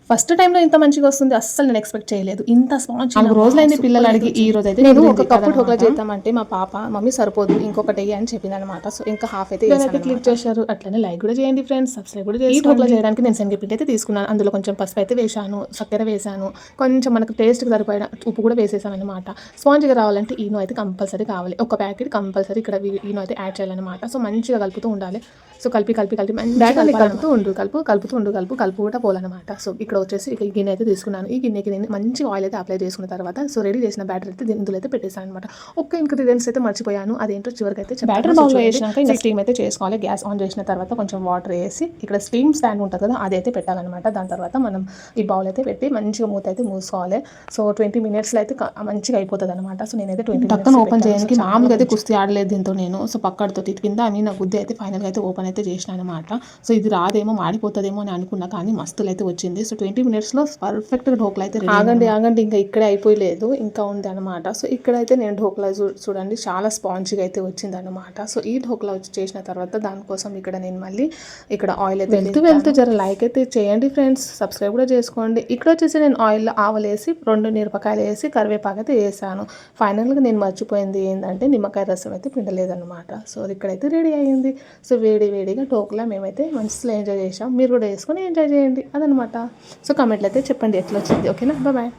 First టైంలో ఇంత మంచిగా వస్తుంది అస్సలు నేను ఎక్స్పెక్ట్ చేయలేదు. ఇంత స్పాంజ్ 4 రోజులైంది పిల్లలు అడిగి, ఈ రోజు అయితే నేను ఒక కప్పు ఢోక్లా చేద్దామంటే మా పాప మమ్మీ సరిపోదు ఇంకొకటి అని చెప్పింది అనమాట. సో ఇంకా హాఫ్ అయితే క్లిక్ చేశారు. అట్లనే లైక్ కూడా చేయండి ఫ్రెండ్స్, సబ్స్క్రైబ్ కూడా చేయండి. ఈ ఢోక్లా చేయడానికి నేను శనగపిండి అయితే తీసుకున్నాను. అందులో కొంచెం పసుపు అయితే వేసాను, చక్కెర వేసాను, కొంచెం మనకు టేస్ట్కి సరిపోయిన ఉప్పు కూడా వేసేసాను అనమాట. స్పాంజ్గా రావాలంటే ఈనో అయితే కంపల్సరీ కావాలి. ఒక ప్యాకెట్ కంపల్సరీ ఇక్కడ ఈనో అయితే యాడ్ చేయాలన్నమాట. సో మంచిగా కలుపుతూ ఉండాలి. సో కలిపి మంచిగా కలుపుతూ ఉండు కూడా పోవాలన్నమాట. సో ఇక్కడ వచ్చేసి ఈ గిన్నె అయితే తీసుకున్నాను. ఈ గిన్నెకి నేను మంచిగా ఆయిల్ అయితే అప్లై చేసుకున్న తర్వాత సో రెడీ చేసిన బ్యాటర్ అయితే ఇందులో అయితే పెట్టేసాను అనమాట. ఒక్క ఇంగ్రీడియంట్స్ అయితే మర్చిపోయాను, అదేంటో చివరికి అయితే బ్యాటర్ బౌల్లో వేసినాక ఇంకా స్టీమ్ అయితే చేసుకోవాలి. గ్యాస్ ఆన్ చేసిన తర్వాత కొంచెం వాటర్ వేసి ఇక్కడ స్టీమ్ స్టాండ్ ఉంటుంది కదా అదైతే పెట్టాలన్నమాట. దాని తర్వాత మనం ఈ బౌల్ అయితే పెట్టి మంచిగా మూత అయితే మూసుకోవాలి. సో 20 minutesలో అయితే మంచిగా అయిపోతుంది అనమాట. సో నేనైతే 20 minutes ఓపెన్ చేయడానికి మామూలుగా అయితే కుస్తీ ఆడలేదు దీంతో నేను. సో పక్కడితో కింద నా గుద్ది అయితే ఫైనల్గా అయితే ఓపెన్ అయితే చేసినాను అనమాట. సో ఇది రాదేమో మాడిపోతుందేమో అని అనుకున్నా, కానీ మస్తులు అయితే వచ్చింది. సో 20 minutesలో పర్ఫెక్ట్గా ఢోక్లా అయితే ఆగండి ఇంకా ఇక్కడే అయిపోయలేదు, ఇంకా ఉంది అనమాట. సో ఇక్కడైతే నేను ఢోక్లా చూడండి చాలా స్పాంజ్గా అయితే వచ్చింది అనమాట. సో ఈ ఢోక్లా చేసిన తర్వాత దానికోసం ఇక్కడ నేను మళ్ళీ ఇక్కడ ఆయిల్ అయితే వెళ్తూ జర లైక్ అయితే చేయండి ఫ్రెండ్స్, సబ్స్క్రైబ్ కూడా చేసుకోండి. ఇక్కడ వచ్చేసి నేను ఆయిల్లో ఆవాలు వేసి 2 మిరపకాయలు వేసి కరివేపాకు అయితే వేసాను. ఫైనల్గా నేను మర్చిపోయింది ఏంటంటే నిమ్మకాయ రసం అయితే పిండలేదన్నమాట. సో ఇక్కడైతే రెడీ అయ్యింది. సో వేడిగా ఢోక్లా మేమైతే మంచిగా ఎంజాయ్ చేసాం. మీరు కూడా వేసుకొని ఎంజాయ్ చేయండి అదనమాట. సో కామెంట్లు అయితే చెప్పండి ఎట్లా వచ్చింది. ఓకేనా, బాయ్.